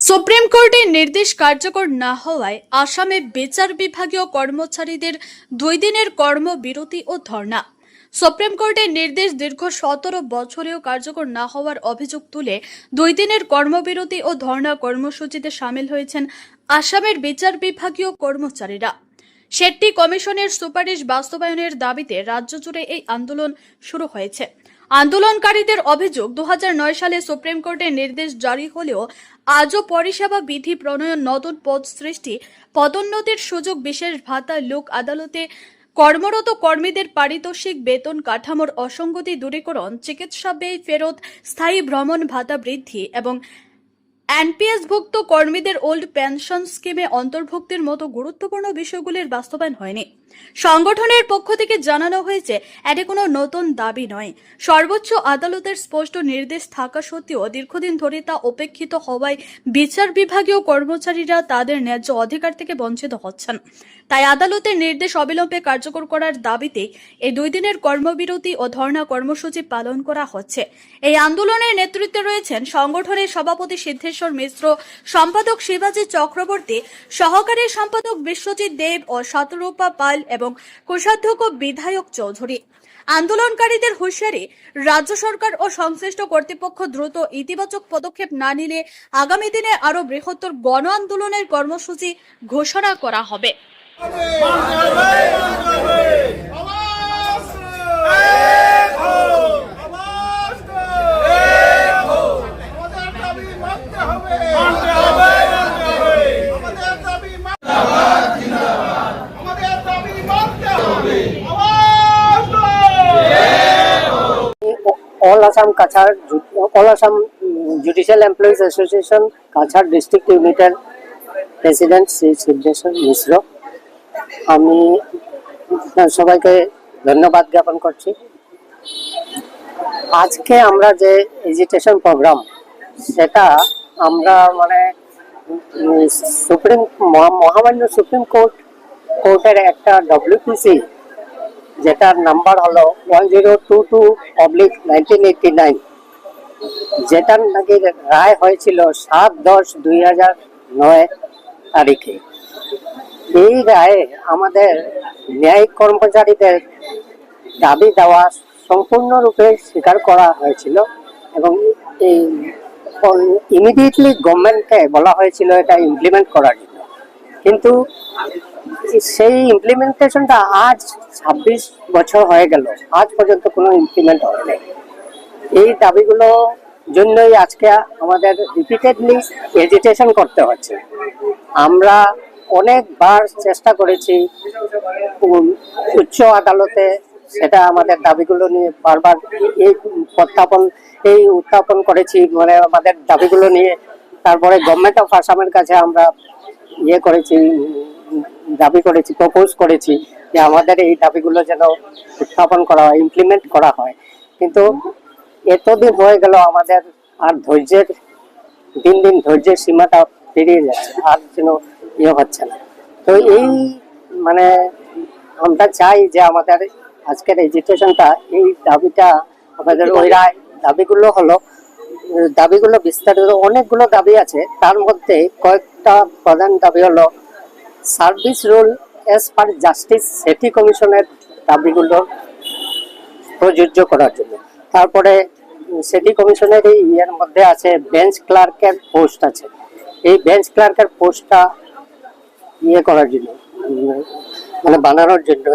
Supreme কোর্টের নির্দেশ কার্যকর না হওয়ায় আসামে বিচার বিভাগীয় কর্মচারীদের 2 দিনের কর্মবিরতি ও ধর্ণা। সুপ্রিম কোর্টের নির্দেশ দীর্ঘ 17 বছরেও কার্যকর না হওয়ার অভিযোগ তুলে 2 দিনের কর্মবিরতি ও ধর্ণা কর্মসূচিতে শামিল হয়েছেন আসামের বিচার বিভাগীয় কর্মচারীরা। শেট্টি কমিশনের সুপারিশ বাস্তবায়নের দাবিতে রাজ্য জুড়ে এই আন্দোলন শুরু হয়েছে। আন্দোলনকারীদের অভিযোগ 2009 সালে সুপ্রিম কোর্টের নির্দেশ জারি হলেও আজও পরিষেবা বিধি প্রণয়ন, নতুন পদ সৃষ্টি, পদোন্নতির সুযোগ, বিশেষ ভাতা, লোক আদালতে কর্মরত কর্মীদের পারিতোষিক, বেতন কাঠামোর অসঙ্গতি দূরীকরণ, চিকিৎসা ব্যয় ফেরত, স্থায়ী ভ্রমণ ভাতা বৃদ্ধি এবং এনপিএসভুক্ত কর্মীদের ওল্ড পেনশন স্কিমে অন্তর্ভুক্তির মতো গুরুত্বপূর্ণ বিষয়গুলির বাস্তবায়ন হয়নি। সংগঠনের পক্ষ থেকে জানানো হয়েছে, এটি কোনো নতুন দাবি নয়। সর্বোচ্চ আদালতের স্পষ্ট নির্দেশ থাকা সত্ত্বেও দীর্ঘদিন ধরে তা উপেক্ষিত হওয়ায় বিচার বিভাগীয় কর্মচারীরা তাদের ন্যায্য অধিকার থেকে বঞ্চিত হচ্ছেন। তাই আদালতের নির্দেশ অবিলম্বে কার্যকর করার দাবিতে এই 2 দিনের কর্মবিরতি ও ধর্ণা কর্মসূচি পালন করা হচ্ছে। এই আন্দোলনের নেতৃত্বে রয়েছেন সংগঠনের সভাপতি সিদ্ধেশ্বর মিশ্র, সম্পাদক শিবাজি চক্রবর্তী, সহকারী সম্পাদক বিশ্বজিৎ দেব ও শতরূপা পাল এবং কোষাধ্যক্ষ বিধায়ক চৌধুরী। আন্দোলনকারীদের হুঁশিয়ারি, রাজ্য সরকার ও সংশ্লিষ্ট কর্তৃপক্ষ দ্রুত ইতিবাচক পদক্ষেপ না নিলে আগামী দিনে আরো বৃহত্তর গণ আন্দোলনের কর্মসূচি ঘোষণা করা হবে। All Assam Judicial Employees Association Kachar District United President Shri Siddheshwar মিশ্র। আমি সবাইকে ধন্যবাদ জ্ঞাপন করছি। আজকে আমরা যে এজিটেশন প্রোগ্রাম, সেটা আমরা মহামান্য সুপ্রিম কোর্টের একটা WPC, যেটার নাম্বার হলো 1022/1989, যেটার নাকি রায় হয়েছিল 7/10/2009 তারিখে। এই রায়ে আমাদের ন্যায়িক কর্মচারীদের দাবি দেওয়া সম্পূর্ণরূপে স্বীকার করা হয়েছিল এবং এই ইমিডিয়েটলি গভর্নমেন্টকে বলা হয়েছিল এটা ইমপ্লিমেন্ট করার জন্য। কিন্তু সেই ইমপ্লিমেন্টেশনটা আজ 26 বছর হয়ে গেল, আজ পর্যন্ত কোনো ইমপ্লিমেন্ট হয়নি। এই দাবিগুলো জন্যই আজকে আমাদের রিপিটেডলি এজিটেশন করতে হচ্ছে। আমরা অনেকবার চেষ্টা করেছি উচ্চ আদালতে, সেটা আমাদের দাবিগুলো নিয়ে বারবার উত্থাপন করেছি, আমাদের দাবিগুলো নিয়ে। তারপরে গভর্নমেন্ট অফ আসামের কাছে আমরা প্রপোজ করেছি যে আমাদের এই দাবিগুলো যেন উত্থাপন করা হয়, ইমপ্লিমেন্ট করা হয়। কিন্তু এতদিন হয়ে গেল, আমাদের আর দিন দিন ধৈর্যের সীমাটা পেরিয়ে যাচ্ছে, আর যেন হচ্ছে না। তো এই আমরা চাই যে আমাদের আজকের এজিটেশনটা, এই দাবিটা আমাদের ওই রায় দাবিগুলো বিস্তারিত অনেকগুলো দাবি আছে। তার মধ্যে কয়েকটা প্রধান দাবি হলো সার্ভিস রুল এস পার জাস্টিস সিটি কমিশনের দাবিগুলো প্রযোজ্য করার জন্য। তারপরে সিটি কমিশনের এর মধ্যে আছে বেঞ্চ ক্লার্কের পোস্ট আছে, এই বেঞ্চ ক্লার্কের পোস্টটা করার জন্য, বানানোর জন্য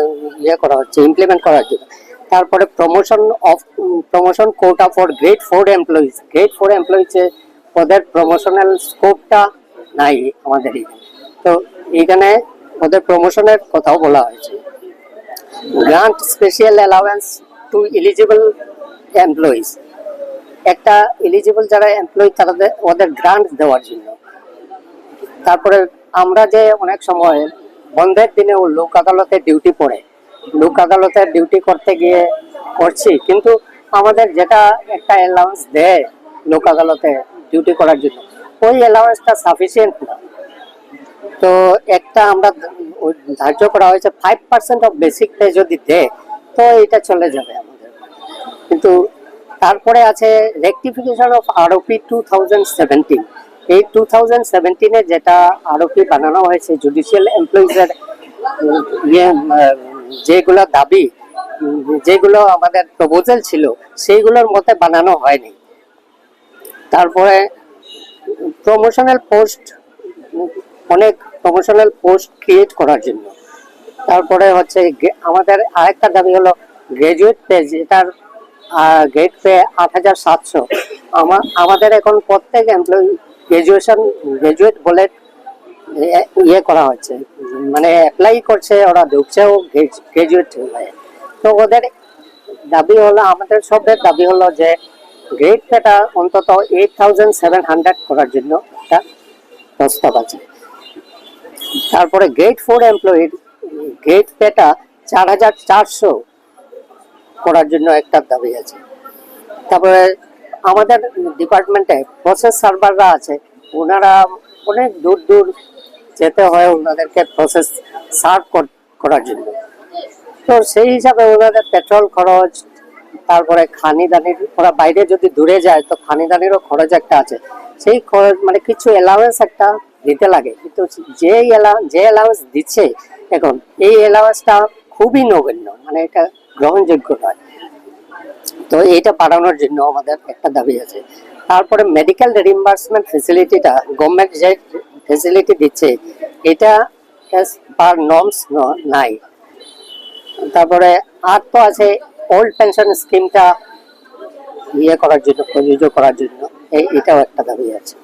করা হচ্ছে, ইমপ্লিমেন্ট করার জন্য। তারপরে promotion quota for grade 4 employees, ওদের প্রমোশনাল স্কোপটা নাই আমাদের। তো এইখানে ওদের প্রমোশনের কথাও বলা হয়েছে। Grant special allowance to eligible employees, একটা এলিজিবল যারা এমপ্লয়ি ওদের গ্রান্ট দেওয়ার জন্য। তারপরে আমরা যে অনেক সময় বন্ধের দিনেও লোক আদালতে ডিউটি পড়ে, লোক আদালতে ডিউটি করতে গিয়ে করছি, কিন্তু আমাদের যেটা একটা অ্যালাউন্স দেয় লোক আদালতে ডিউটি করার জন্য, ওই অ্যালাউন্সটা সাফিসিয়েন্ট না। তো একটা আমরা ধার্য করা হয়েছে 5% অফ বেসিক পে যদি দেয় তো এটা চলে যাবে আমাদের। কিন্তু তারপরে আছে রেকটিফিকেশন অফ আরওপি 2017। এই 2017-এ যেটা আরওপি বানানো হয়েছে জুডিশিয়াল এমপ্লয়িজের যেগুলো দাবি, যেগুলো আমাদের প্রপোজাল ছিল সেইগুলোর মতে বানানো হয়নি। তারপরে প্রমোশনাল পোস্ট, অনেক প্রমোশনাল পোস্ট ক্রিয়েট করার জন্য। তারপরে হচ্ছে আমাদের আরেকটা দাবি হলো গ্রাজুয়েট পে, যেটার গ্রেড পে 8,700। আমাদের এখন প্রত্যেক এমপ্লয়ি গ্রাজুয়েট বলে ইয়ে করা হচ্ছে, মানে অ্যাপ্লাই করছে, ওরা ঢুকছেও গ্রাজুয়েট হয়ে। তো ওদের দাবি হলো, আমাদের সবের দাবি হলো যে গ্রেড পেটা অন্তত 8,700 করার জন্য একটা প্রস্তাব আছে। তারপরে গ্রেড 4 এমপ্লয়ির গ্রেড পেটা 4,400 করার জন্য একটা দাবি আছে। তারপরে আমাদের ডিপার্টমেন্টে প্রসেস সার্ভাররা আছে, ওনারা অনেক দূর দূর যেতে হয় ওনাদেরকে প্রসেস সার্ভ করার জন্য। তো সেই হিসাবে ওনাদের পেট্রোল খরচ, তারপরে খানিদানির, ওরা বাইরে যদি দূরে যায় তো খানিদানিরও খরচ একটা আছে। সেই খরচ মানে কিছু অ্যালাউন্স একটা দিতে লাগে, কিন্তু যে অ্যালাউন্স দিচ্ছে এখন, এই অ্যালাউন্সটা খুবই নগণ্য, মানে এটা গ্রহণযোগ্য নয়। তো এইটা বাড়ানোর জন্য আমাদের একটা দাবি আছে। তারপরে মেডিকেল রিইম্বার্সমেন্ট ফেসিলিটিটা গভর্নমেন্ট যে ফেসিলিটি দিচ্ছে এটা পার নর্মস নাই। তারপরে আর তো আছে ওল্ড পেনশন স্কিমটা ইয়ে করার জন্য, প্রযোজ্য করার জন্য, এটাও একটা দাবি আছে।